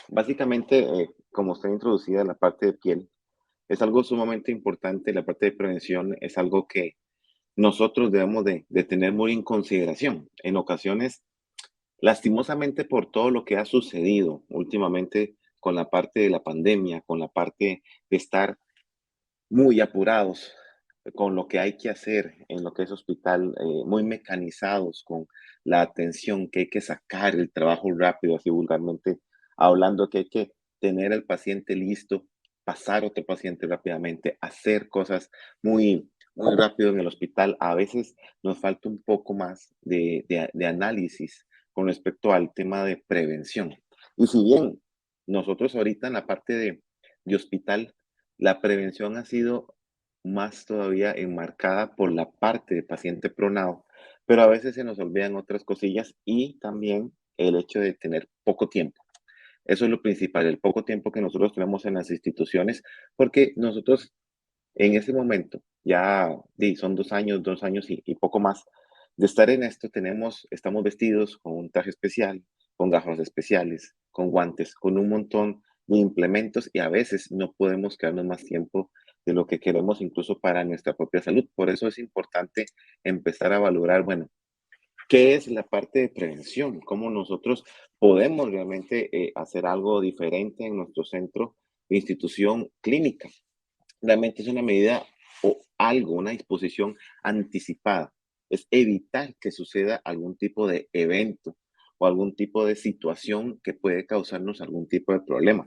Básicamente, como está introducida la parte de piel, es algo sumamente importante. La parte de prevención es algo que nosotros debemos de tener muy en consideración. En ocasiones, lastimosamente por todo lo que ha sucedido últimamente con la parte de la pandemia, con la parte de estar muy apurados con lo que hay que hacer en lo que es hospital, muy mecanizados con la atención que hay que sacar, el trabajo rápido, así vulgarmente hablando, que hay que tener al paciente listo, pasar otro paciente rápidamente, hacer cosas muy rápido en el hospital. A veces nos falta un poco más de análisis con respecto al tema de prevención. Y si bien nosotros ahorita en la parte de hospital la prevención ha sido más todavía enmarcada por la parte de paciente pronado, pero a veces se nos olvidan otras cosillas y también el hecho de tener poco tiempo. Eso es lo principal, el poco tiempo que nosotros tenemos en las instituciones, porque nosotros en ese momento, ya son 2 años, 2 años y poco más de estar en esto, estamos vestidos con un traje especial, con gafas especiales, con guantes, con un montón de implementos y a veces no podemos quedarnos más tiempo de lo que queremos incluso para nuestra propia salud. Por eso es importante empezar a valorar, bueno, ¿qué es la parte de prevención? ¿Cómo nosotros podemos realmente hacer algo diferente en nuestro centro de institución clínica? Realmente es una medida o algo, una disposición anticipada. Es evitar que suceda algún tipo de evento o algún tipo de situación que puede causarnos algún tipo de problema.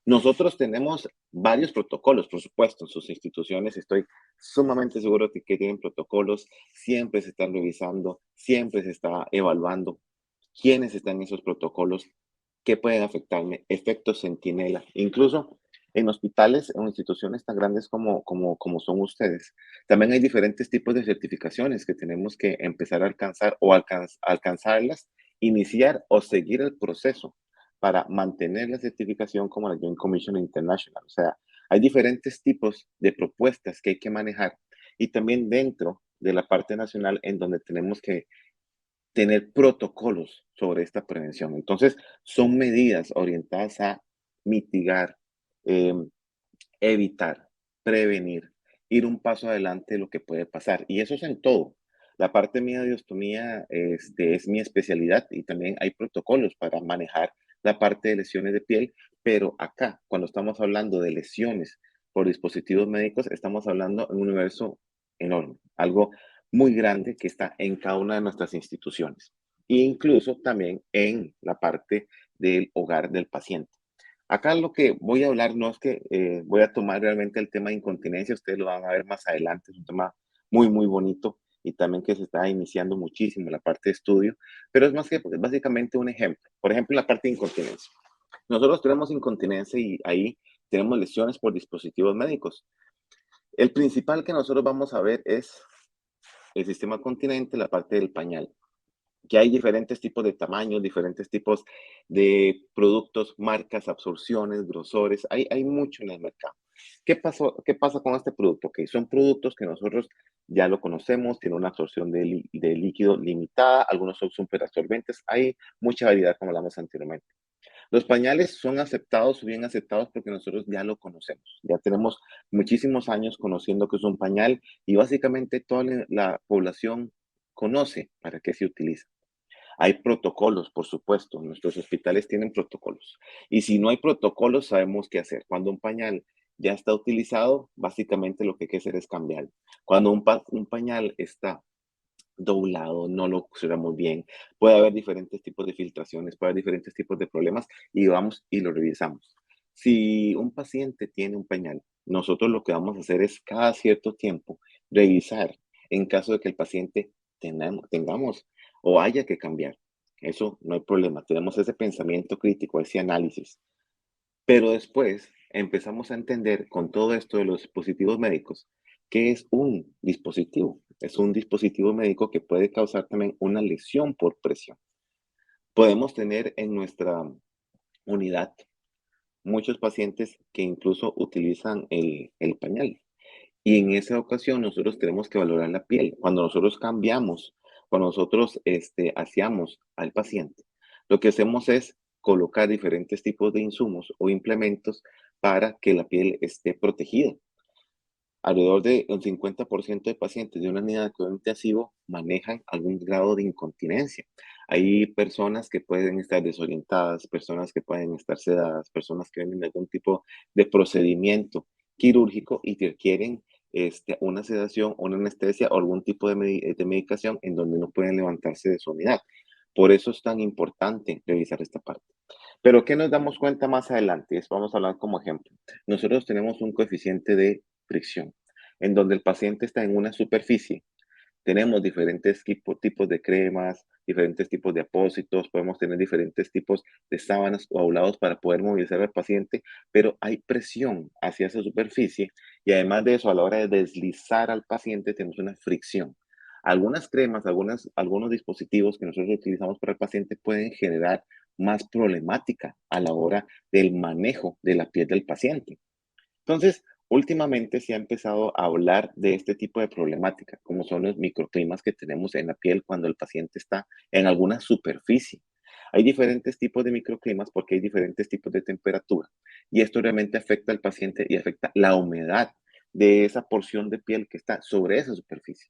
Nosotros tenemos varios protocolos, por supuesto, en sus instituciones. Estoy sumamente seguro de que tienen protocolos, siempre se están revisando, siempre se está evaluando quiénes están en esos protocolos, qué pueden afectarme, efectos centinela. Incluso en hospitales o instituciones tan grandes como son ustedes, también hay diferentes tipos de certificaciones que tenemos que empezar a alcanzar o alcanzarlas, iniciar o seguir el proceso para mantener la certificación como la Joint Commission International. O sea, hay diferentes tipos de propuestas que hay que manejar y también dentro de la parte nacional en donde tenemos que tener protocolos sobre esta prevención. Entonces, son medidas orientadas a mitigar, em, evitar, prevenir, ir un paso adelante de lo que puede pasar. Y eso es en todo. La parte mía de ostomía es mi especialidad y también hay protocolos para manejar la parte de lesiones de piel, pero acá, cuando estamos hablando de lesiones por dispositivos médicos, estamos hablando en un universo enorme, algo muy grande que está en cada una de nuestras instituciones, e incluso también en la parte del hogar del paciente. Acá lo que voy a hablar no es que voy a tomar realmente el tema de incontinencia, ustedes lo van a ver más adelante, es un tema muy bonito y también que se está iniciando muchísimo la parte de estudio, pero es más que pues, básicamente un ejemplo. Por ejemplo, la parte de incontinencia. Nosotros tenemos incontinencia y ahí tenemos lesiones por dispositivos médicos. El principal que nosotros vamos a ver es el sistema continente, la parte del pañal, que hay diferentes tipos de tamaños, diferentes tipos de productos, marcas, absorciones, grosores, hay mucho en el mercado. ¿Qué pasa con este producto? Que son productos que nosotros ya lo conocemos, tiene una absorción de líquido limitada, algunos son súper absorbentes, hay mucha variedad como hablamos anteriormente. Los pañales son aceptados o bien aceptados porque nosotros ya lo conocemos. Ya tenemos muchísimos años conociendo que es un pañal y básicamente toda la población conoce para qué se utiliza. Hay protocolos, por supuesto, nuestros hospitales tienen protocolos. Y si no hay protocolos, sabemos qué hacer. Cuando un pañal ya está utilizado, básicamente lo que hay que hacer es cambiarlo. Cuando un pañal está doblado, no lo cerramos bien, puede haber diferentes tipos de filtraciones, puede haber diferentes tipos de problemas y vamos y lo revisamos. Si un paciente tiene un pañal, nosotros lo que vamos a hacer es cada cierto tiempo revisar en caso de que el paciente tengamos o haya que cambiar. Eso no hay problema, tenemos ese pensamiento crítico, ese análisis. Pero después empezamos a entender con todo esto de los dispositivos médicos que es un dispositivo. Es un dispositivo médico que puede causar también una lesión por presión. Podemos tener en nuestra unidad muchos pacientes que incluso utilizan el pañal. Y en esa ocasión nosotros tenemos que valorar la piel. Cuando nosotros cambiamos, cuando nosotros aseamos al paciente, lo que hacemos es colocar diferentes tipos de insumos o implementos para que la piel esté protegida. Alrededor de un 50% de pacientes de una unidad de cuidado intensivo manejan algún grado de incontinencia. Hay personas que pueden estar desorientadas, personas que pueden estar sedadas, personas que tienen algún tipo de procedimiento quirúrgico y que requieren una sedación, una anestesia o algún tipo de medicación en donde no pueden levantarse de su unidad. Por eso es tan importante revisar esta parte. Pero ¿qué nos damos cuenta más adelante? Esto vamos a hablar como ejemplo. Nosotros tenemos un coeficiente de fricción, en donde el paciente está en una superficie. Tenemos diferentes tipos de cremas, diferentes tipos de apósitos, podemos tener diferentes tipos de sábanas o aulados para poder movilizar al paciente, pero hay presión hacia esa superficie y además de eso, a la hora de deslizar al paciente, tenemos una fricción. Algunas cremas, algunos dispositivos que nosotros utilizamos para el paciente pueden generar más problemática a la hora del manejo de la piel del paciente. Entonces, últimamente se ha empezado a hablar de este tipo de problemática, como son los microclimas que tenemos en la piel cuando el paciente está en alguna superficie. Hay diferentes tipos de microclimas porque hay diferentes tipos de temperatura y esto realmente afecta al paciente y afecta la humedad de esa porción de piel que está sobre esa superficie.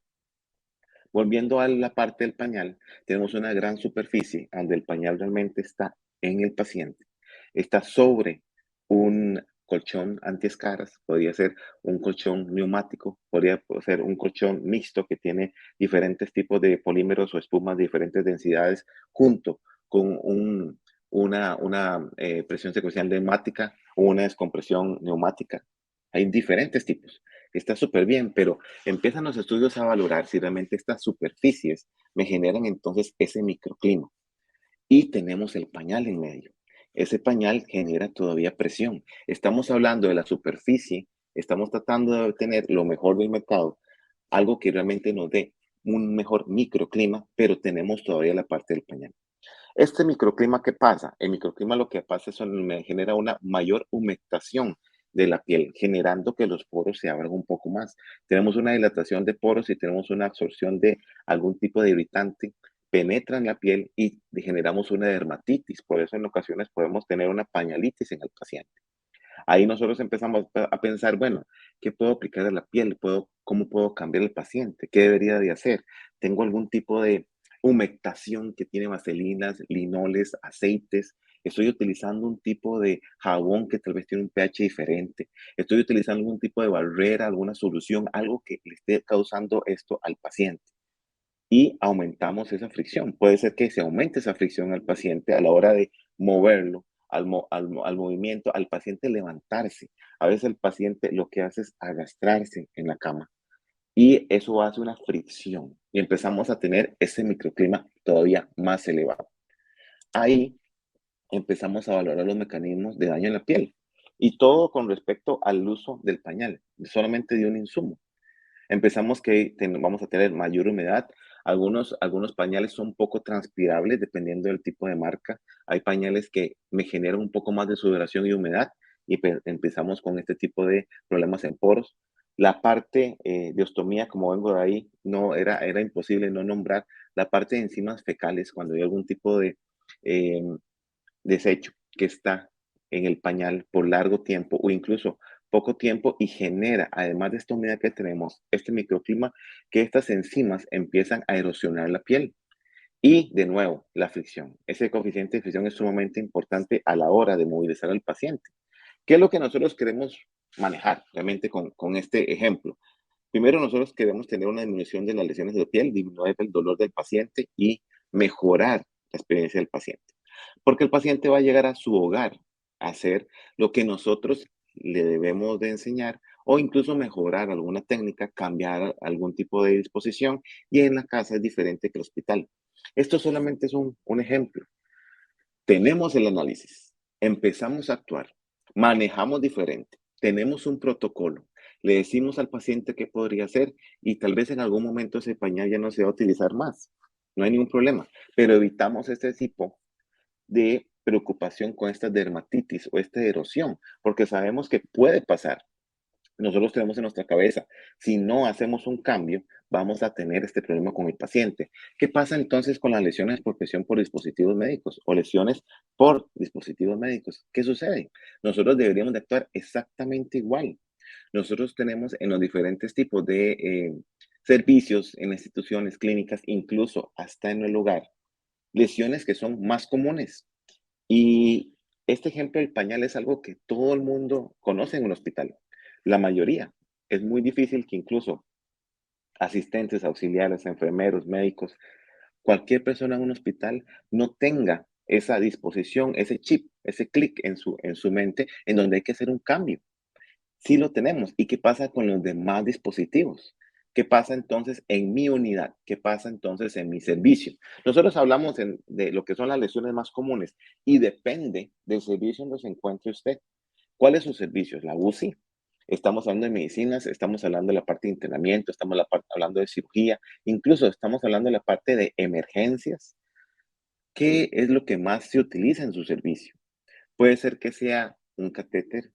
Volviendo a la parte del pañal, tenemos una gran superficie donde el pañal realmente está en el paciente. Está sobre un colchón antiescaras, podría ser un colchón neumático, podría ser un colchón mixto que tiene diferentes tipos de polímeros o espumas de diferentes densidades, junto con una presión secuencial neumática o una descompresión neumática. Hay diferentes tipos. Está súper bien, pero empiezan los estudios a valorar si realmente estas superficies me generan entonces ese microclima. Y tenemos el pañal en medio. Ese pañal genera todavía presión. Estamos hablando de la superficie, estamos tratando de obtener lo mejor del mercado, algo que realmente nos dé un mejor microclima, pero tenemos todavía la parte del pañal. Este microclima, ¿qué pasa? El microclima lo que pasa es que me genera una mayor humectación de la piel, generando que los poros se abran un poco más. Tenemos una dilatación de poros y tenemos una absorción de algún tipo de irritante, penetra en la piel y generamos una dermatitis. Por eso en ocasiones podemos tener una pañalitis en el paciente. Ahí nosotros empezamos a pensar, bueno, ¿qué puedo aplicar a la piel? ¿Cómo puedo cambiar el paciente? ¿Qué debería de hacer? ¿Tengo algún tipo de humectación que tiene vaselinas, linoles, aceites? Estoy utilizando un tipo de jabón que tal vez tiene un pH diferente. Estoy utilizando algún tipo de barrera, alguna solución, algo que le esté causando esto al paciente. Y aumentamos esa fricción. Puede ser que se aumente esa fricción al paciente a la hora de moverlo, al movimiento, al paciente levantarse. A veces el paciente lo que hace es agastrarse en la cama y eso hace una fricción y empezamos a tener ese microclima todavía más elevado. Ahí empezamos a valorar los mecanismos de daño en la piel y todo con respecto al uso del pañal, solamente de un insumo. Empezamos que vamos a tener mayor humedad. Algunos pañales son poco transpirables dependiendo del tipo de marca. Hay pañales que me generan un poco más de sudoración y humedad y empezamos con este tipo de problemas en poros. La parte de ostomía, como vengo de ahí, no era imposible no nombrar la parte de enzimas fecales cuando hay algún tipo de desecho que está en el pañal por largo tiempo o incluso poco tiempo y genera, además de esta humedad que tenemos, este microclima, que estas enzimas empiezan a erosionar la piel. Y de nuevo, la fricción. Ese coeficiente de fricción es sumamente importante a la hora de movilizar al paciente. ¿Qué es lo que nosotros queremos manejar realmente con este ejemplo? Primero, nosotros queremos tener una disminución de las lesiones de piel, disminuir el dolor del paciente y mejorar la experiencia del paciente. Porque el paciente va a llegar a su hogar a hacer lo que nosotros le debemos de enseñar o incluso mejorar alguna técnica, cambiar algún tipo de disposición y en la casa es diferente que el hospital. Esto solamente es un ejemplo. Tenemos el análisis, empezamos a actuar, manejamos diferente, tenemos un protocolo, le decimos al paciente qué podría hacer y tal vez en algún momento ese pañal ya no se va a utilizar más. No hay ningún problema, pero evitamos este tipo de preocupación con esta dermatitis o esta erosión, porque sabemos que puede pasar Nosotros tenemos en nuestra cabeza, si no hacemos un cambio, vamos a tener este problema con el paciente. ¿Qué pasa entonces con las lesiones por presión por dispositivos médicos o lesiones por dispositivos médicos? ¿Qué sucede? Nosotros deberíamos de actuar exactamente igual. Nosotros tenemos en los diferentes tipos de servicios, en instituciones clínicas, incluso hasta en el hogar, lesiones que son más comunes. Y este ejemplo del pañal es algo que todo el mundo conoce en un hospital, la mayoría. Es muy difícil que incluso asistentes, auxiliares, enfermeros, médicos, cualquier persona en un hospital no tenga esa disposición, ese chip, ese clic en su mente en donde hay que hacer un cambio. Sí lo tenemos. ¿Y qué pasa con los demás dispositivos? ¿Qué pasa entonces en mi unidad? ¿Qué pasa entonces en mi servicio? Nosotros hablamos de lo que son las lesiones más comunes y depende del servicio en donde se encuentre usted. ¿Cuál es su servicio? ¿La UCI? Estamos hablando de medicinas, estamos hablando de la parte de internamiento, estamos hablando de cirugía, incluso estamos hablando de la parte de emergencias. ¿Qué es lo que más se utiliza en su servicio? Puede ser que sea un catéter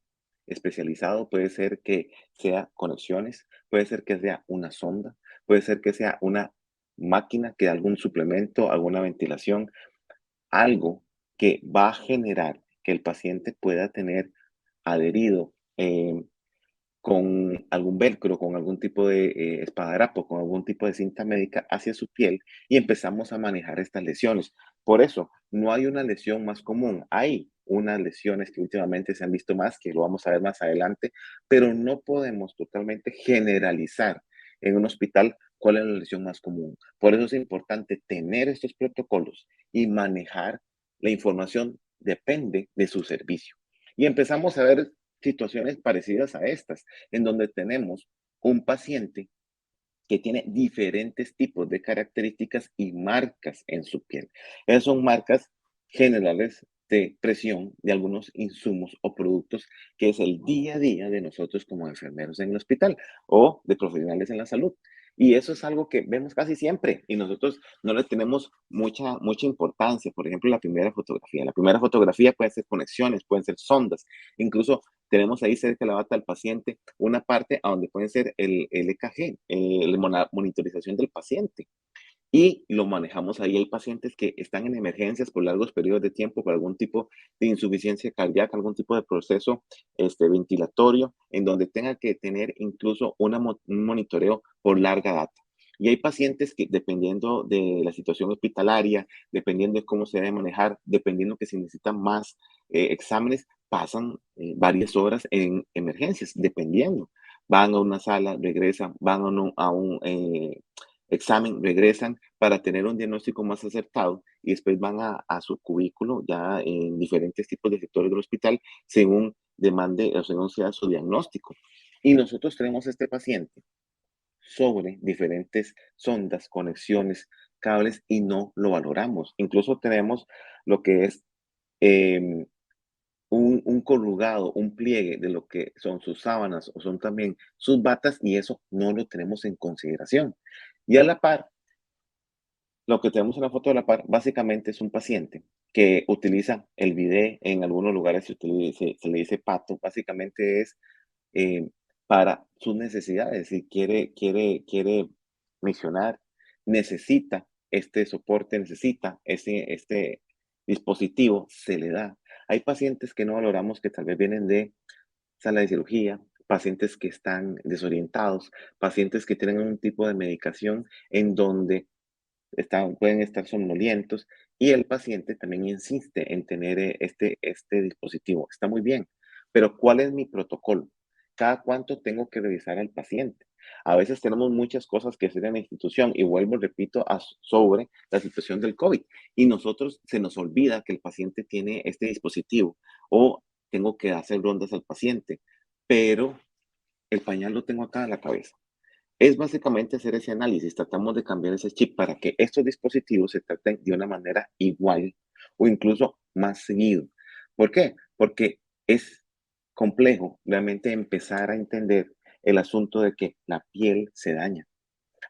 especializado, puede ser que sea conexiones, puede ser que sea una sonda, puede ser que sea una máquina que algún suplemento, alguna ventilación, algo que va a generar que el paciente pueda tener adherido con algún velcro, con algún tipo de esparadrapo, con algún tipo de cinta médica hacia su piel y empezamos a manejar estas lesiones. Por eso, no hay una lesión más común. Hay unas lesiones que últimamente se han visto más, que lo vamos a ver más adelante, pero no podemos totalmente generalizar en un hospital cuál es la lesión más común. Por eso es importante tener estos protocolos y manejar la información depende de su servicio. Y empezamos a ver situaciones parecidas a estas, en donde tenemos un paciente que tiene diferentes tipos de características y marcas en su piel. Esas son marcas generales de presión de algunos insumos o productos que es el día a día de nosotros como enfermeros en el hospital o de profesionales en la salud. Y eso es algo que vemos casi siempre y nosotros no le tenemos mucha importancia. Por ejemplo, la primera fotografía. La primera fotografía puede ser conexiones, pueden ser sondas, incluso tenemos ahí cerca de la bata del paciente una parte a donde puede ser el EKG, la monitorización del paciente. Y lo manejamos ahí. Hay pacientes que están en emergencias por largos periodos de tiempo, por algún tipo de insuficiencia cardíaca, algún tipo de proceso ventilatorio, en donde tenga que tener incluso un monitoreo por larga data. Y hay pacientes que, dependiendo de la situación hospitalaria, dependiendo de cómo se debe manejar, dependiendo que si necesitan más exámenes, pasan varias horas en emergencias, dependiendo. Van a una sala, regresan, van a un examen, regresan para tener un diagnóstico más acertado y después van a su cubículo ya en diferentes tipos de sectores del hospital según demande o según sea su diagnóstico. Y nosotros tenemos a este paciente sobre diferentes sondas, conexiones, cables y no lo valoramos. Incluso tenemos lo que es em, un corrugado, un pliegue de lo que son sus sábanas o son también sus batas y eso no lo tenemos en consideración. Y a la par, lo que tenemos en la foto de la par, básicamente es un paciente que utiliza el bidet, en algunos lugares se le dice pato, básicamente es eh, para sus necesidades. Si quiere misionar, necesita este soporte, necesita este dispositivo, se le da. Hay pacientes que no valoramos que tal vez vienen de sala de cirugía, pacientes que están desorientados, pacientes que tienen un tipo de medicación en donde pueden estar somnolientos y el paciente también insiste en tener este dispositivo. Está muy bien, pero ¿cuál es mi protocolo? ¿Cada cuánto tengo que revisar al paciente? A veces tenemos muchas cosas que hacer en la institución y vuelvo, repito, sobre la situación del COVID y nosotros se nos olvida que el paciente tiene este dispositivo o tengo que hacer rondas al paciente, pero el pañal lo tengo acá en la cabeza. Es básicamente hacer ese análisis, tratamos de cambiar ese chip para que estos dispositivos se traten de una manera igual o incluso más seguido. ¿Por qué? Porque es complejo realmente empezar a entender el asunto de que la piel se daña.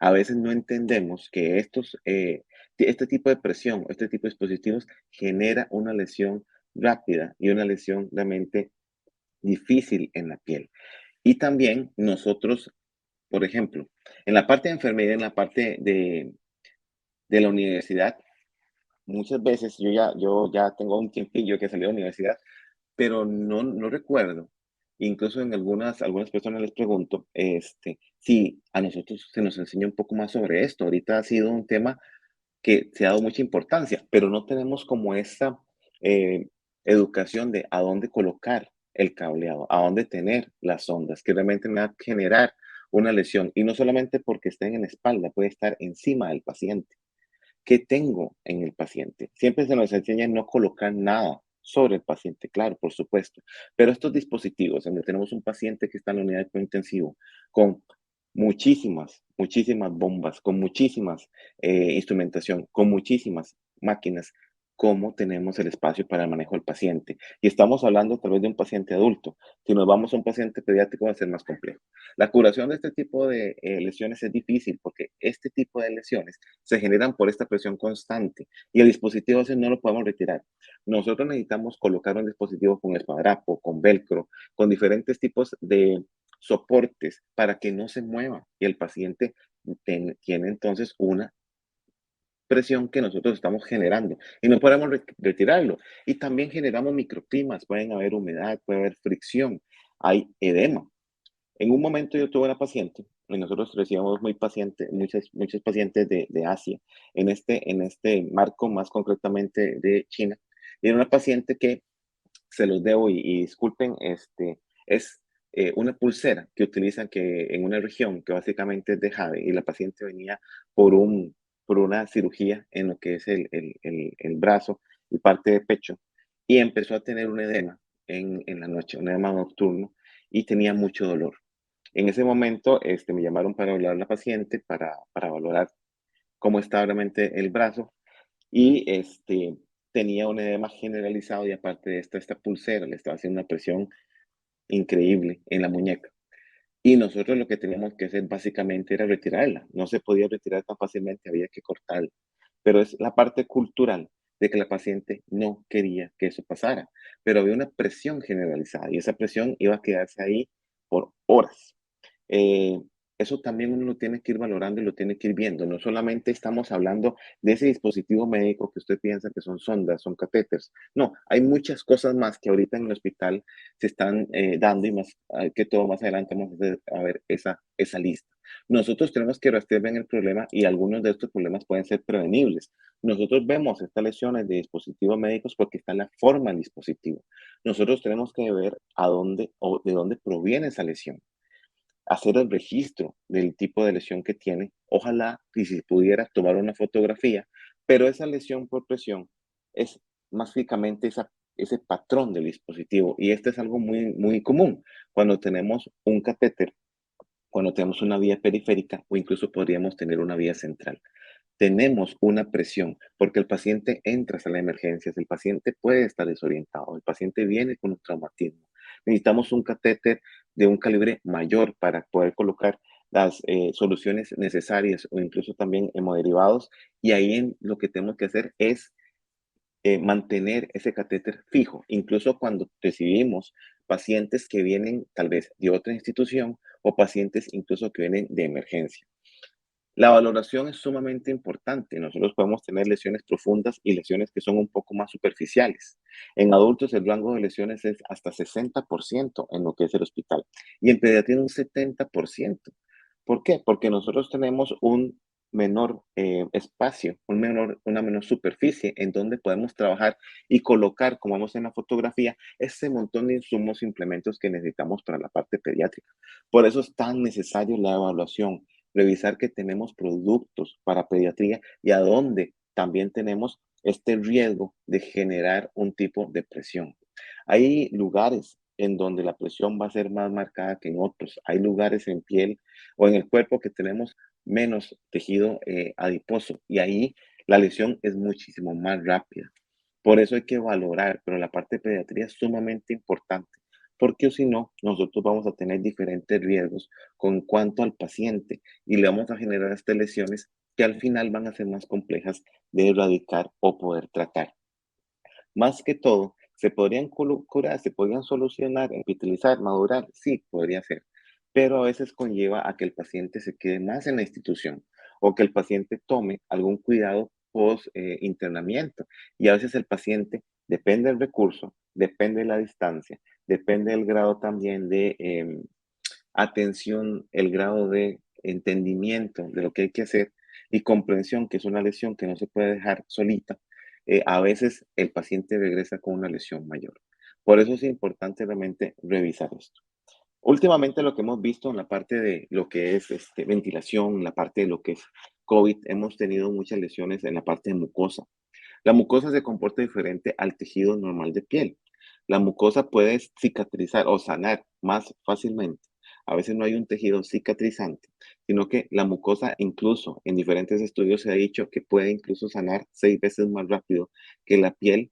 A veces no entendemos que este tipo de presión, este tipo de dispositivos genera una lesión rápida y una lesión realmente difícil en la piel. Y también nosotros, por ejemplo, en la parte de enfermería, en la parte de la universidad, muchas veces yo ya tengo un tiempillo que salí de la universidad, pero no recuerdo, incluso en algunas personas les pregunto, si a nosotros se nos enseña un poco más sobre esto. Ahorita ha sido un tema que se ha dado mucha importancia, pero no tenemos como esa eh, educación de a dónde colocar el cableado, a dónde tener las ondas, que realmente me va a generar una lesión. Y no solamente porque estén en la espalda, puede estar encima del paciente. ¿Qué tengo en el paciente? Siempre se nos enseña a no colocar nada sobre el paciente, claro, por supuesto. Pero estos dispositivos, donde tenemos un paciente que está en la unidad de cuidado intensivo con muchísimas bombas, con muchísimas instrumentación, con muchísimas máquinas, ¿cómo tenemos el espacio para el manejo del paciente? Y estamos hablando a través de un paciente adulto. Si nos vamos a un paciente pediátrico va a ser más complejo. La curación de este tipo de lesiones es difícil porque este tipo de lesiones se generan por esta presión constante y el dispositivo ese no lo podemos retirar. Nosotros necesitamos colocar un dispositivo con espadrapo, con velcro, con diferentes tipos de soportes para que no se mueva y el paciente tiene entonces una presión que nosotros estamos generando y no podemos retirarlo. Y también generamos microclimas, pueden haber humedad, puede haber fricción, hay edema. En un momento yo tuve una paciente, y nosotros recibimos muchos pacientes de Asia, en este marco más concretamente de China, y era una paciente que se los debo y disculpen, es una pulsera que utilizan que en una región que básicamente es de jade y la paciente venía por, por una cirugía en lo que es el brazo y parte de pecho y empezó a tener un edema en la noche, un edema nocturno y tenía mucho dolor. En ese momento me llamaron para hablar a la paciente para valorar cómo estaba realmente el brazo y tenía un edema generalizado y aparte de esta pulsera le estaba haciendo una presión increíble en la muñeca. Y nosotros lo que teníamos que hacer básicamente era retirarla. No se podía retirar tan fácilmente, había que cortarla. Pero es la parte cultural de que la paciente no quería que eso pasara. Pero había una presión generalizada y esa presión iba a quedarse ahí por horas. Eh, Eso también uno lo tiene que ir valorando y lo tiene que ir viendo. No solamente estamos hablando de ese dispositivo médico que usted piensa que son sondas, son catéteres. No, hay muchas cosas más que ahorita en el hospital se están dando y más que todo más adelante vamos a ver esa lista. Nosotros tenemos que rastrear bien el problema y algunos de estos problemas pueden ser prevenibles. Nosotros vemos estas lesiones de dispositivos médicos porque está la forma del dispositivo. Nosotros tenemos que ver a dónde o de dónde proviene esa lesión, hacer el registro del tipo de lesión que tiene. Ojalá, y si pudiera, tomar una fotografía, pero esa lesión por presión es básicamente ese patrón del dispositivo. Y este es algo muy común cuando tenemos un catéter, cuando tenemos una vía periférica o incluso podríamos tener una vía central. Tenemos una presión porque el paciente entra a la emergencias, el paciente puede estar desorientado, el paciente viene con un traumatismo. Necesitamos un catéter de un calibre mayor para poder colocar las soluciones necesarias o incluso también hemoderivados. Y ahí lo que tenemos que hacer es mantener ese catéter fijo, incluso cuando recibimos pacientes que vienen tal vez de otra institución o pacientes incluso que vienen de emergencia. La valoración es sumamente importante. Nosotros podemos tener lesiones profundas y lesiones que son un poco más superficiales. En adultos el rango de lesiones es hasta 60% en lo que es el hospital y en pediatría un 70%. ¿Por qué? Porque nosotros tenemos un menor espacio, una menor superficie en donde podemos trabajar y colocar, como vemos en la fotografía, ese montón de insumos e implementos que necesitamos para la parte pediátrica. Por eso es tan necesario la evaluación, revisar que tenemos productos para pediatría y a dónde también tenemos este riesgo de generar un tipo de presión. Hay lugares en donde la presión va a ser más marcada que en otros. Hay lugares en piel o en el cuerpo que tenemos menos tejido adiposo y ahí la lesión es muchísimo más rápida. Por eso hay que valorar, pero la parte de pediatría es sumamente importante, porque si no, nosotros vamos a tener diferentes riesgos con cuanto al paciente y le vamos a generar estas lesiones que al final van a ser más complejas de erradicar o poder tratar. Más que todo, ¿se podrían curar, se podrían solucionar, revitalizar, madurar? Sí, podría ser. pero a veces conlleva a que el paciente se quede más en la institución o que el paciente tome algún cuidado post internamiento. Y a veces el paciente, depende del recurso, depende de la distancia, depende del grado también de atención, el grado de entendimiento de lo que hay que hacer y comprensión que es una lesión que no se puede dejar solita, a veces el paciente regresa con una lesión mayor. Por eso es importante realmente revisar esto. Últimamente lo que hemos visto en la parte de lo que es ventilación, la parte de lo que es COVID, hemos tenido muchas lesiones en la parte de mucosa. La mucosa se comporta diferente al tejido normal de piel. La mucosa puede cicatrizar o sanar más fácilmente. A veces no hay un tejido cicatrizante, sino que la mucosa incluso en diferentes estudios se ha dicho que puede incluso sanar 6 veces más rápido que la piel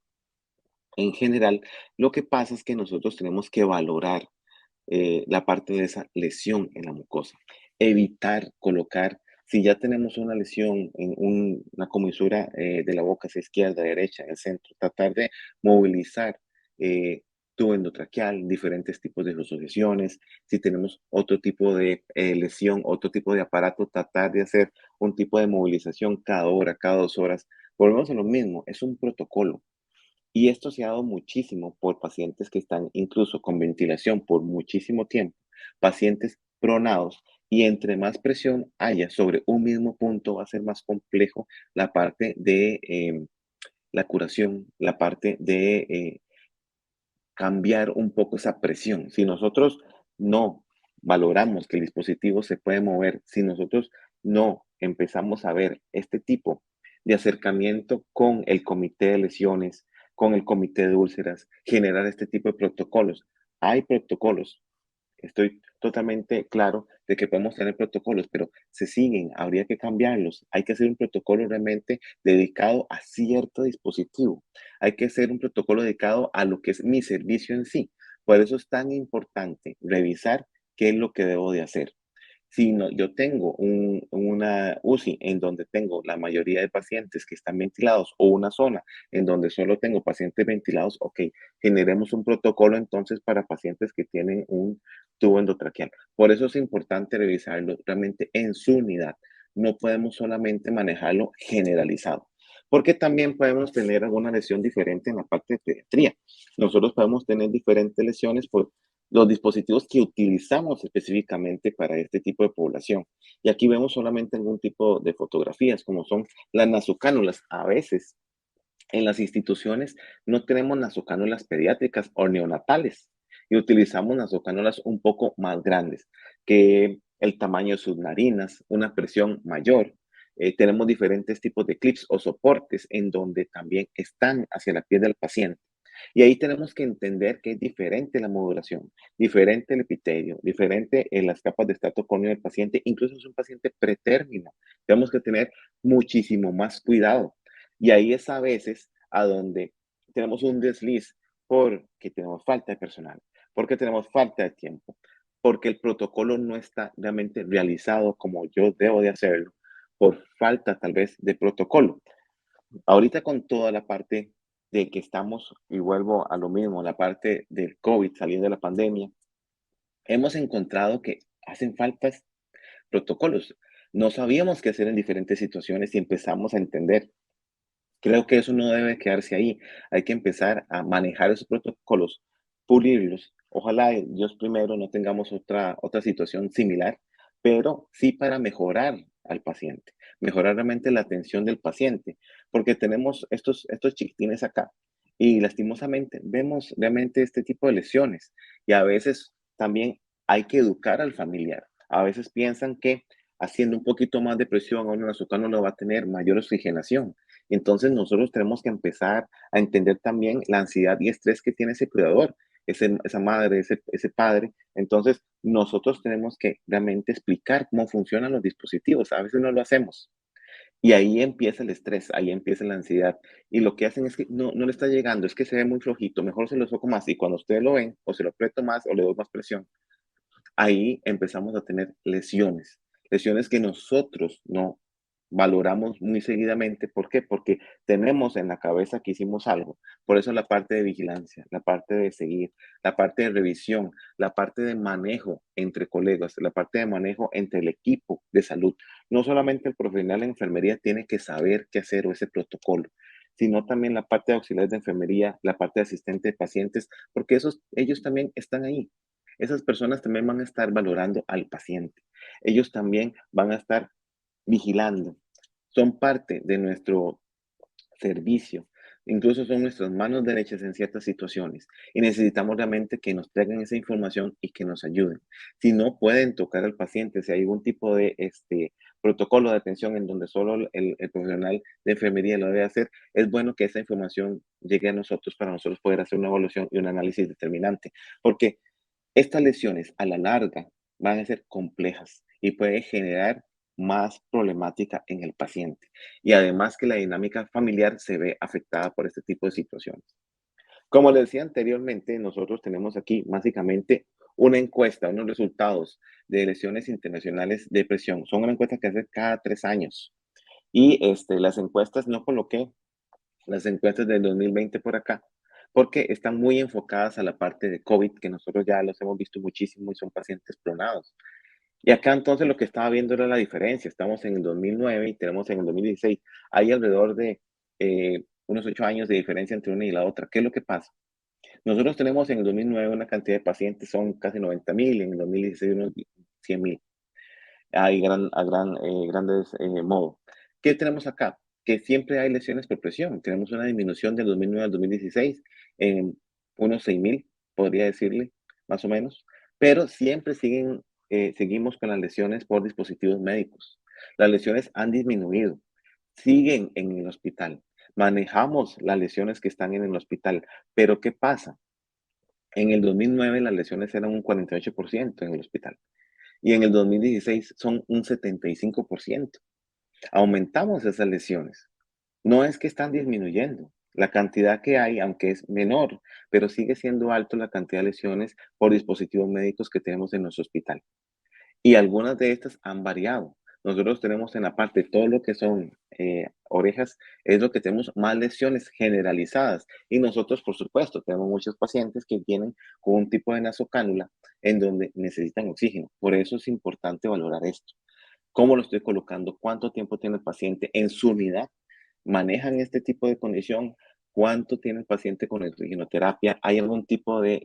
en general. Lo que pasa es que nosotros tenemos que valorar la parte de esa lesión en la mucosa. Evitar colocar, si ya tenemos una lesión en una comisura de la boca, sea izquierda, derecha, en el centro, tratar de movilizar eh, tubo endotraqueal, diferentes tipos de asociaciones. Si tenemos otro tipo de lesión, otro tipo de aparato, tratar de hacer un tipo de movilización cada hora, cada 2 horas. Volvemos a lo mismo, es un protocolo. Y esto se ha dado muchísimo por pacientes que están incluso con ventilación por muchísimo tiempo, pacientes pronados, y entre más presión haya sobre un mismo punto, va a ser más complejo la parte de la curación, la parte de cambiar un poco esa presión. Si nosotros no valoramos que el dispositivo se puede mover, si nosotros no empezamos a ver este tipo de acercamiento con el comité de lesiones, con el comité de úlceras, generar este tipo de protocolos. Hay protocolos, estoy totalmente claro de que podemos tener protocolos, pero se siguen, habría que cambiarlos. Hay que hacer un protocolo realmente dedicado a cierto dispositivo. Hay que hacer un protocolo dedicado a lo que es mi servicio en sí. Por eso es tan importante revisar qué es lo que debo de hacer. Si no, yo tengo una UCI en donde tengo la mayoría de pacientes que están ventilados o una zona en donde solo tengo pacientes ventilados, ok, generemos un protocolo entonces para pacientes que tienen un tubo endotraqueal. Por eso es importante revisarlo realmente en su unidad. No podemos solamente manejarlo generalizado, porque también podemos tener alguna lesión diferente en la parte de pediatría. Nosotros podemos tener diferentes lesiones por los dispositivos que utilizamos específicamente para este tipo de población. Y aquí vemos solamente algún tipo de fotografías, como son las nasocánulas. A veces en las instituciones no tenemos nasocánulas pediátricas o neonatales y utilizamos nasocánulas un poco más grandes, que el tamaño de sus narinas, una presión mayor. Tenemos diferentes tipos de clips o soportes en donde también están hacia la piel del paciente. Y ahí tenemos que entender que es diferente la modulación, diferente el epitelio, diferente en las capas de estrato córneo del paciente, incluso si es un paciente pretérmino. Tenemos que tener muchísimo más cuidado. Y ahí es a veces a donde tenemos un desliz porque tenemos falta de personal, porque tenemos falta de tiempo, porque el protocolo no está realmente realizado como yo debo de hacerlo, por falta tal vez de protocolo. Ahorita con toda la parte de que estamos, y vuelvo a lo mismo, la parte del COVID saliendo de la pandemia, hemos encontrado que hacen faltas protocolos. No sabíamos qué hacer en diferentes situaciones y empezamos a entender. Creo que eso no debe quedarse ahí. Hay que empezar a manejar esos protocolos, pulirlos. Ojalá, Dios primero, no tengamos otra situación similar, pero sí para mejorar al paciente, mejorar realmente la atención del paciente, porque tenemos estos chiquitines acá y lastimosamente vemos realmente este tipo de lesiones y a veces también hay que educar al familiar. A veces piensan que haciendo un poquito más de presión a un azúcar no lo va a tener mayor oxigenación. Entonces nosotros tenemos que empezar a entender también la ansiedad y estrés que tiene ese cuidador, esa madre, ese padre. Entonces nosotros tenemos que realmente explicar cómo funcionan los dispositivos. A veces no lo hacemos. Y ahí empieza el estrés, ahí empieza la ansiedad. Y lo que hacen es que no le está llegando, es que se ve muy flojito, mejor se lo soco más. Y cuando ustedes lo ven, o se lo aprieto más, o le doy más presión, ahí empezamos a tener lesiones, lesiones que nosotros no valoramos muy seguidamente. ¿Por qué? Porque tenemos en la cabeza que hicimos algo. Por eso la parte de vigilancia, la parte de seguir, la parte de revisión, la parte de manejo entre colegas, la parte de manejo entre el equipo de salud. No solamente el profesional de enfermería tiene que saber qué hacer o ese protocolo, sino también la parte de auxiliares de enfermería, la parte de asistente de pacientes, porque ellos también están ahí. Esas personas también van a estar valorando al paciente. Ellos también van a estar vigilando. Son parte de nuestro servicio. Incluso son nuestras manos derechas en ciertas situaciones y necesitamos realmente que nos traigan esa información y que nos ayuden. Si no pueden tocar al paciente, si hay algún tipo de protocolo de atención en donde solo el profesional de enfermería lo debe hacer, es bueno que esa información llegue a nosotros para nosotros poder hacer una evaluación y un análisis determinante, porque estas lesiones a la larga van a ser complejas y puede generar más problemática en el paciente. Y además que la dinámica familiar se ve afectada por este tipo de situaciones. Como les decía anteriormente, nosotros tenemos aquí básicamente una encuesta, unos resultados de lesiones internacionales de presión. Son una encuesta que hace cada 3 años. Y las encuestas, no coloqué las encuestas del 2020 por acá, porque están muy enfocadas a la parte de COVID, que nosotros ya los hemos visto muchísimo y son pacientes pronados. Y acá entonces lo que estaba viendo era la diferencia. Estamos en el 2009 y tenemos en el 2016. Hay alrededor de unos 8 años de diferencia entre una y la otra. ¿Qué es lo que pasa? Nosotros tenemos en el 2009 una cantidad de pacientes, son casi 90,000, en el 2016 unos 100,000 hay grandes modos. ¿Qué tenemos acá? Que siempre hay lesiones por presión. Tenemos una disminución del 2009 al 2016 en unos 6,000, podría decirle, más o menos, pero siempre seguimos con las lesiones por dispositivos médicos. Las lesiones han disminuido, siguen en el hospital. Manejamos las lesiones que están en el hospital, pero ¿qué pasa? En el 2009 las lesiones eran un 48% en el hospital y en el 2016 son un 75%. Aumentamos esas lesiones. No es que están disminuyendo. La cantidad que hay, aunque es menor, pero sigue siendo alto la cantidad de lesiones por dispositivos médicos que tenemos en nuestro hospital. Y algunas de estas han variado. Nosotros tenemos en la parte todo lo que son orejas, es lo que tenemos más lesiones generalizadas. Y nosotros, por supuesto, tenemos muchos pacientes que vienen con un tipo de nasocánula en donde necesitan oxígeno. Por eso es importante valorar esto. ¿Cómo lo estoy colocando? ¿Cuánto tiempo tiene el paciente en su unidad? ¿Manejan este tipo de condición? ¿Cuánto tiene el paciente con oxigenoterapia? ¿Hay algún tipo de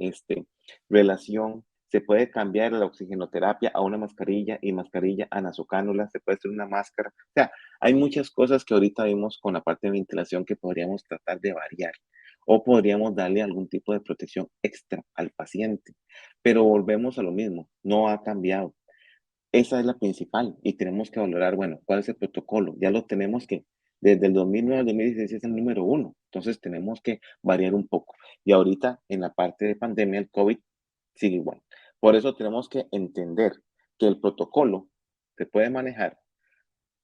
relación? ¿Se puede cambiar la oxigenoterapia a una mascarilla y mascarilla a nasocánula? ¿Se puede hacer una máscara? O sea, hay muchas cosas que ahorita vimos con la parte de ventilación que podríamos tratar de variar o podríamos darle algún tipo de protección extra al paciente. Pero volvemos a lo mismo, no ha cambiado. Esa es la principal y tenemos que valorar, bueno, ¿cuál es el protocolo? Ya lo tenemos que, desde el 2009 al 2016 es el número uno, entonces tenemos que variar un poco. Y ahorita en la parte de pandemia, el COVID sigue igual. Por eso tenemos que entender que el protocolo se puede manejar.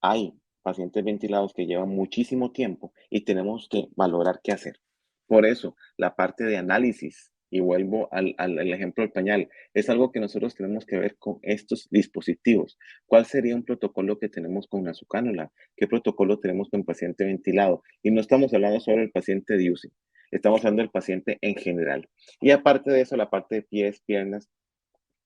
Hay pacientes ventilados que llevan muchísimo tiempo y tenemos que valorar qué hacer. Por eso, la parte de análisis, y vuelvo al ejemplo del pañal, es algo que nosotros tenemos que ver con estos dispositivos. ¿Cuál sería un protocolo que tenemos con una cánula? ¿Qué protocolo tenemos con paciente ventilado? Y no estamos hablando solo del paciente de UCI, estamos hablando del paciente en general. Y aparte de eso, la parte de pies, piernas,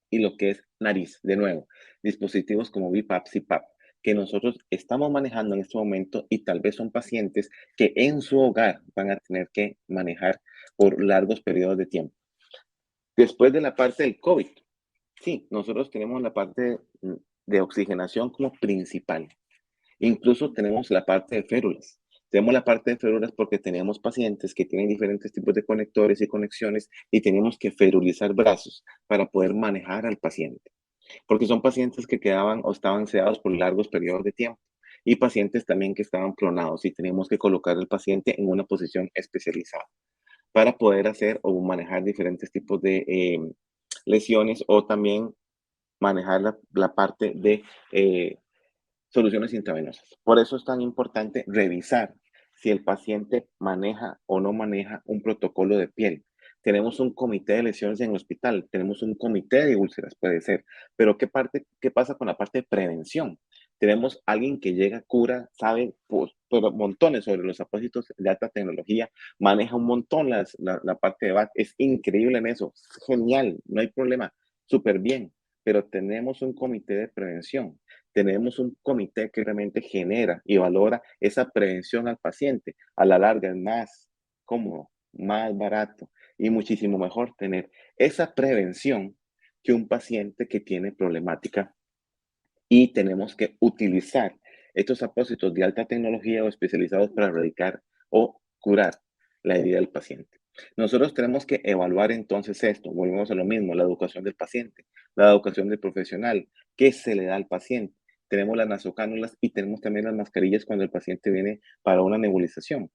y lo que es nariz. De nuevo, dispositivos como BiPAP, CPAP, que nosotros estamos manejando en este momento y tal vez son pacientes que en su hogar van a tener que manejar por largos periodos de tiempo. Después de la parte del COVID, sí, nosotros tenemos la parte de oxigenación como principal. Incluso tenemos la parte de férulas. Tenemos la parte de férulas porque tenemos pacientes que tienen diferentes tipos de conectores y conexiones y tenemos que ferulizar brazos para poder manejar al paciente. Porque son pacientes que quedaban o estaban sedados por largos periodos de tiempo y pacientes también que estaban pronados y teníamos que colocar al paciente en una posición especializada para poder hacer o manejar diferentes tipos de lesiones o también manejar la parte de soluciones intravenosas. Por eso es tan importante revisar si el paciente maneja o no maneja un protocolo de piel. Tenemos un comité de lesiones en el hospital, tenemos un comité de úlceras, puede ser, pero qué pasa con la parte de prevención? Tenemos alguien que llega, cura, sabe pero montones sobre los apósitos de alta tecnología, maneja un montón la parte de back, es increíble en eso, es genial, no hay problema, súper bien, pero tenemos un comité de prevención, tenemos un comité que realmente genera y valora esa prevención al paciente. A la larga es más cómodo, más barato y muchísimo mejor tener esa prevención que un paciente que tiene problemática y tenemos que utilizar estos apósitos de alta tecnología o especializados para erradicar o curar la herida del paciente. Nosotros tenemos que evaluar entonces esto, volvemos a lo mismo, la educación del paciente, la educación del profesional, qué se le da al paciente. Tenemos las nasocánulas y tenemos también las mascarillas cuando el paciente viene para una nebulización.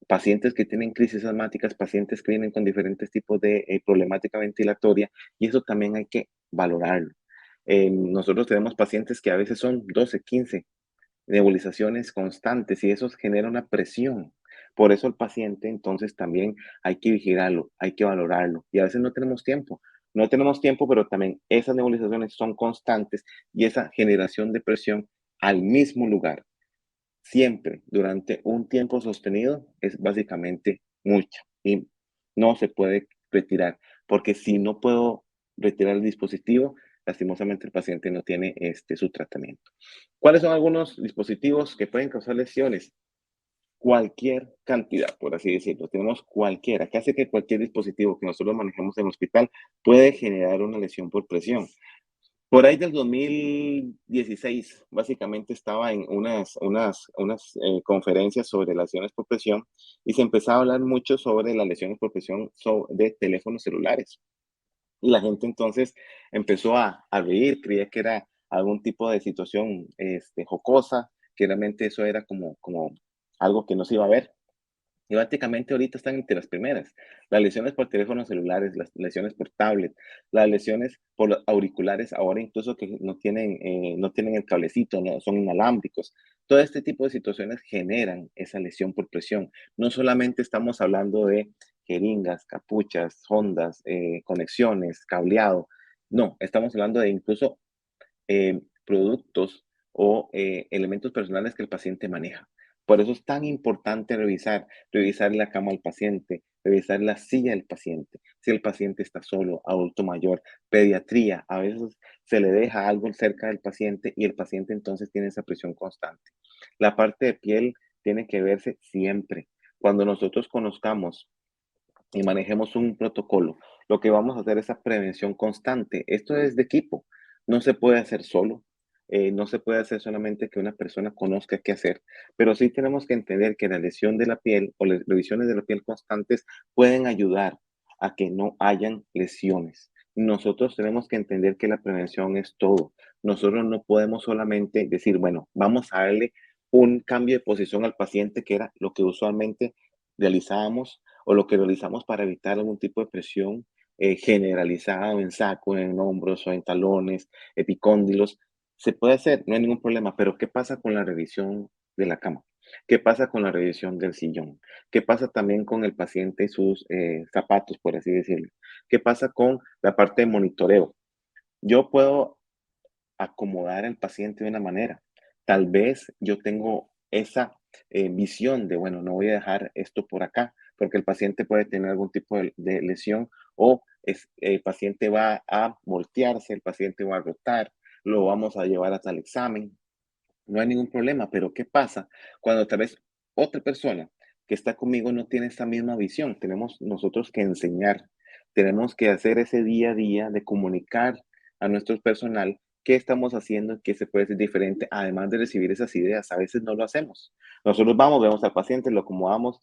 Pacientes que tienen crisis asmáticas, pacientes que vienen con diferentes tipos de problemática ventilatoria, y eso también hay que valorarlo. Nosotros tenemos pacientes que a veces son 12, 15 nebulizaciones constantes y eso genera una presión. Por eso el paciente entonces también hay que vigilarlo, hay que valorarlo y a veces no tenemos tiempo. No tenemos tiempo, pero también esas nebulizaciones son constantes y esa generación de presión al mismo lugar siempre durante un tiempo sostenido es básicamente mucho y no se puede retirar, porque si no puedo retirar el dispositivo, lastimosamente el paciente no tiene su tratamiento. ¿Cuáles son algunos dispositivos que pueden causar lesiones? Cualquier cantidad, por así decirlo. Tenemos cualquiera, casi que cualquier dispositivo que nosotros manejemos en el hospital puede generar una lesión por presión. Por ahí del 2016, básicamente estaba en unas conferencias sobre lesiones por presión y se empezaba a hablar mucho sobre las lesiones por presión de teléfonos celulares. Y la gente entonces empezó a reír, creía que era algún tipo de situación jocosa, que realmente eso era como algo que no se iba a ver. Y prácticamente ahorita están entre las primeras. Las lesiones por teléfonos celulares, las lesiones por tablet, las lesiones por los auriculares, ahora incluso que no tienen el cablecito, no, son inalámbricos. Todo este tipo de situaciones generan esa lesión por presión. No solamente estamos hablando de jeringas, capuchas, sondas, conexiones, cableado. No, estamos hablando de incluso productos o elementos personales que el paciente maneja. Por eso es tan importante revisar la cama del paciente, revisar la silla del paciente, si el paciente está solo, adulto mayor, pediatría, a veces se le deja algo cerca del paciente y el paciente entonces tiene esa presión constante. La parte de piel tiene que verse siempre. Cuando nosotros conozcamos y manejemos un protocolo, lo que vamos a hacer es esa prevención constante. Esto es de equipo, no se puede hacer solo, no se puede hacer solamente que una persona conozca qué hacer, pero sí tenemos que entender que la lesión de la piel o las lesiones de la piel constantes pueden ayudar a que no hayan lesiones. Nosotros tenemos que entender que la prevención es todo. Nosotros no podemos solamente decir, bueno, vamos a darle un cambio de posición al paciente, que era lo que usualmente realizábamos o lo que realizamos para evitar algún tipo de presión generalizada en saco, en hombros o en talones, epicóndilos. Se puede hacer, no hay ningún problema, pero ¿qué pasa con la revisión de la cama? ¿Qué pasa con la revisión del sillón? ¿Qué pasa también con el paciente y sus zapatos, por así decirlo? ¿Qué pasa con la parte de monitoreo? Yo puedo acomodar al paciente de una manera. Tal vez yo tengo esa visión de, bueno, no voy a dejar esto por acá, porque el paciente puede tener algún tipo de lesión o el paciente va a voltearse, el paciente va a rotar, lo vamos a llevar hasta el examen. No hay ningún problema, pero ¿qué pasa cuando tal vez otra persona que está conmigo no tiene esta misma visión? Tenemos nosotros que enseñar, tenemos que hacer ese día a día de comunicar a nuestro personal qué estamos haciendo, qué se puede hacer diferente, además de recibir esas ideas. A veces no lo hacemos. Nosotros vamos, vemos al paciente, lo acomodamos,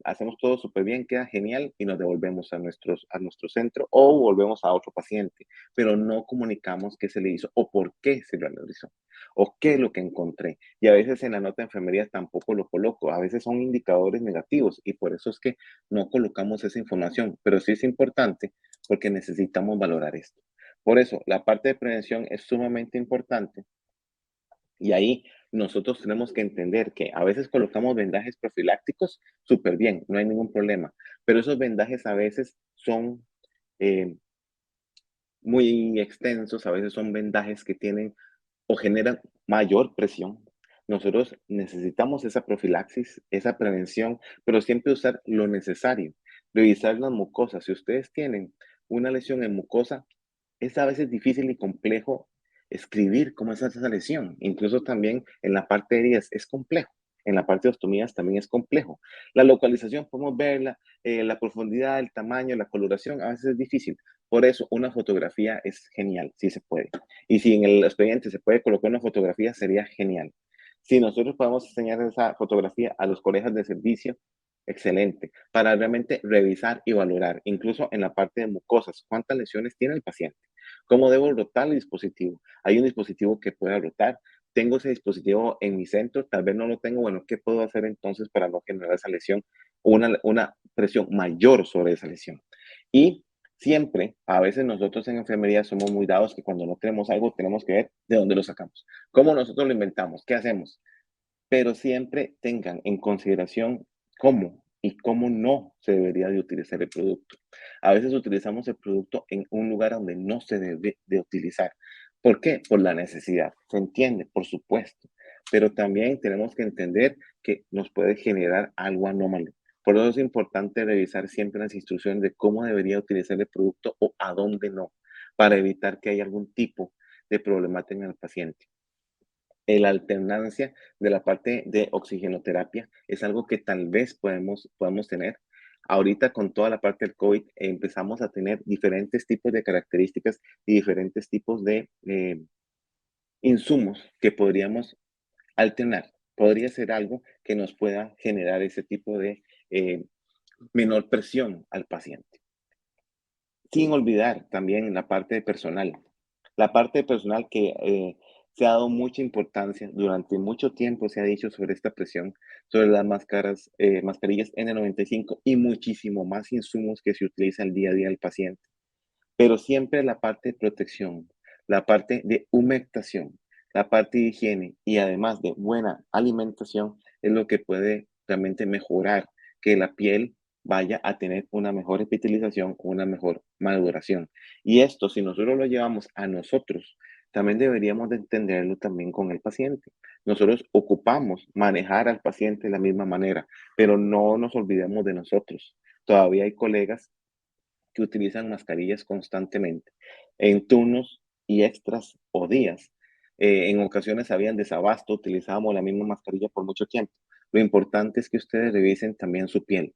hacemos todo súper bien, queda genial y nos devolvemos a nuestro centro o volvemos a otro paciente, pero no comunicamos qué se le hizo o por qué se lo realizó o qué es lo que encontré. Y a veces en la nota de enfermería tampoco lo coloco, a veces son indicadores negativos y por eso es que no colocamos esa información, pero sí es importante porque necesitamos valorar esto. Por eso, la parte de prevención es sumamente importante y ahí nosotros tenemos que entender que a veces colocamos vendajes profilácticos súper bien, no hay ningún problema, pero esos vendajes a veces son eh, muy extensos, a veces son vendajes que tienen o generan mayor presión. Nosotros necesitamos esa profilaxis, esa prevención, pero siempre usar lo necesario. Revisar las mucosas. Si ustedes tienen una lesión en mucosa, es a veces difícil y complejo escribir cómo es esa lesión. Incluso también en la parte de heridas es complejo. En la parte de ostomías también es complejo. La localización podemos verla, la profundidad, el tamaño, la coloración, a veces es difícil. Por eso una fotografía es genial, si se puede. Y si en el expediente se puede colocar una fotografía, sería genial. Si nosotros podemos enseñar esa fotografía a los colegas de servicio, excelente, para realmente revisar y valorar, incluso en la parte de mucosas, cuántas lesiones tiene el paciente, cómo debo rotar el dispositivo. Hay un dispositivo que pueda rotar, tengo ese dispositivo en mi centro, tal vez no lo tengo, bueno, ¿qué puedo hacer entonces para no generar esa lesión, una presión mayor sobre esa lesión? Y siempre, a veces nosotros en enfermería somos muy dados que cuando no tenemos algo tenemos que ver de dónde lo sacamos, cómo nosotros lo inventamos, qué hacemos, pero siempre tengan en consideración cómo y cómo no se debería de utilizar el producto. A veces utilizamos el producto en un lugar donde no se debe de utilizar. ¿Por qué? Por la necesidad. Se entiende, por supuesto, pero también tenemos que entender que nos puede generar algo anómalo. Por eso es importante revisar siempre las instrucciones de cómo debería utilizar el producto o a dónde no, para evitar que haya algún tipo de problemática en el paciente. La alternancia de la parte de oxigenoterapia es algo que tal vez podemos tener. Ahorita con toda la parte del COVID empezamos a tener diferentes tipos de características y diferentes tipos de insumos que podríamos alternar. Podría ser algo que nos pueda generar ese tipo de eh, menor presión al paciente. Sin olvidar también la parte de personal. La parte de personal que se ha dado mucha importancia, durante mucho tiempo se ha dicho sobre esta presión, sobre las máscaras, mascarillas N95 y muchísimo más insumos que se utilizan el día a día del paciente. Pero siempre la parte de protección, la parte de humectación, la parte de higiene y además de buena alimentación es lo que puede realmente mejorar que la piel vaya a tener una mejor epitelización, una mejor maduración. Y esto, si nosotros lo llevamos a nosotros, también deberíamos de entenderlo también con el paciente. Nosotros ocupamos manejar al paciente de la misma manera, pero no nos olvidemos de nosotros. Todavía hay colegas que utilizan mascarillas constantemente en turnos y extras o días. En ocasiones habían desabasto, utilizábamos la misma mascarilla por mucho tiempo. Lo importante es que ustedes revisen también su piel.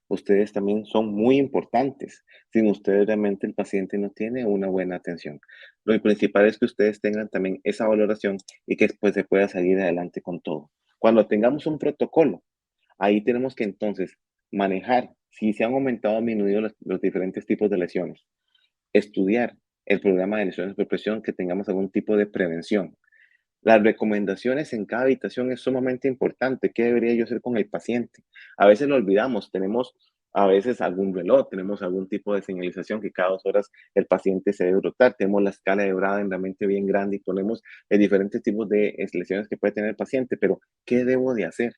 Ustedes también son muy importantes. Sin ustedes realmente el paciente no tiene una buena atención. Lo principal es que ustedes tengan también esa valoración y que después se pueda salir adelante con todo. Cuando tengamos un protocolo, ahí tenemos que entonces manejar si se han aumentado o disminuido los diferentes tipos de lesiones, estudiar el programa de lesiones por presión, que tengamos algún tipo de prevención. Las recomendaciones en cada habitación es sumamente importante. ¿Qué debería yo hacer con el paciente? A veces lo olvidamos, tenemos a veces algún reloj, tenemos algún tipo de señalización que cada 2 horas el paciente se debe rotar, tenemos la escala de Braden realmente bien grande y ponemos diferentes tipos de lesiones que puede tener el paciente, pero ¿qué debo de hacer?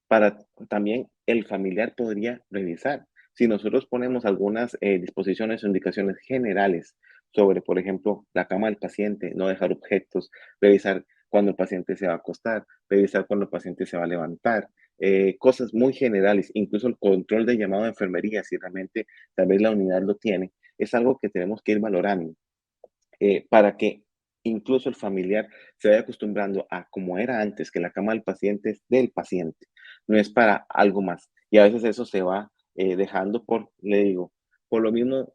Para también el familiar podría revisar. Si nosotros ponemos algunas disposiciones o indicaciones generales sobre, por ejemplo, la cama del paciente, no dejar objetos, revisar cuando el paciente se va a acostar, revisar cuando el paciente se va a levantar, cosas muy generales, incluso el control de llamado de enfermería, si realmente tal vez la unidad lo tiene, es algo que tenemos que ir valorando para que incluso el familiar se vaya acostumbrando a como era antes, que la cama del paciente es del paciente, no es para algo más. Y a veces eso se va dejando por, le digo, por lo mismo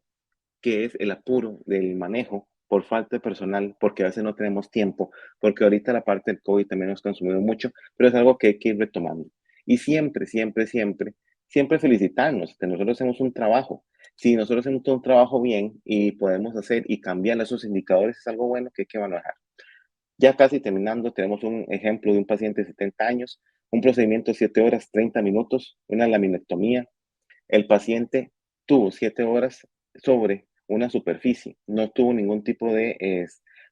que es el apuro del manejo, por falta de personal, porque a veces no tenemos tiempo, porque ahorita la parte del COVID también nos ha consumido mucho, pero es algo que hay que ir retomando. Y siempre, siempre, siempre, siempre felicitarnos, que nosotros hacemos un trabajo. Si nosotros hacemos todo un trabajo bien y podemos hacer y cambiar esos indicadores, es algo bueno que hay que manejar. Ya casi terminando, tenemos un ejemplo de un paciente de 70 años, un procedimiento de 7 horas, 30 minutos, una laminectomía. El paciente tuvo 7 horas sobre una superficie, no tuvo ningún tipo de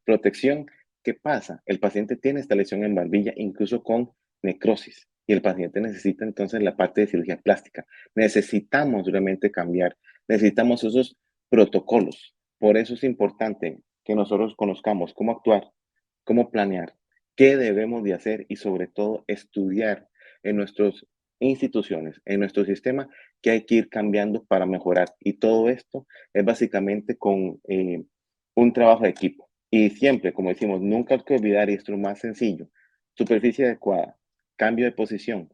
protección. ¿Qué pasa? El paciente tiene esta lesión en barbilla, incluso con necrosis, y el paciente necesita entonces la parte de cirugía plástica. Necesitamos realmente cambiar, necesitamos esos protocolos. Por eso es importante que nosotros conozcamos cómo actuar, cómo planear, qué debemos de hacer y sobre todo estudiar en nuestras instituciones, en nuestro sistema, que hay que ir cambiando para mejorar. Y todo esto es básicamente con un trabajo de equipo. Y siempre, como decimos, nunca hay que olvidar, y esto es lo más sencillo, superficie adecuada, cambio de posición,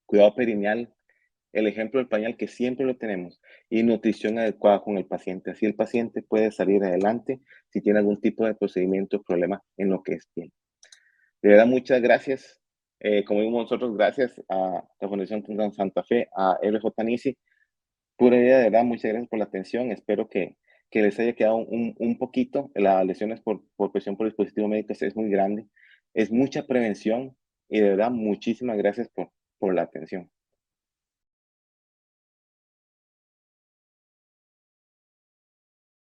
cuidado perineal, el ejemplo del pañal que siempre lo tenemos, y nutrición adecuada con el paciente. Así el paciente puede salir adelante si tiene algún tipo de procedimiento o problema en lo que es piel. De verdad, muchas gracias. Como vimos nosotros, gracias a la Fundación Santa Fe, a RJ Nisi. Pura idea, de verdad, muchas gracias por la atención. Espero que les haya quedado un poquito. Las lesiones por presión por dispositivo médico es muy grande. Es mucha prevención y de verdad, muchísimas gracias por la atención.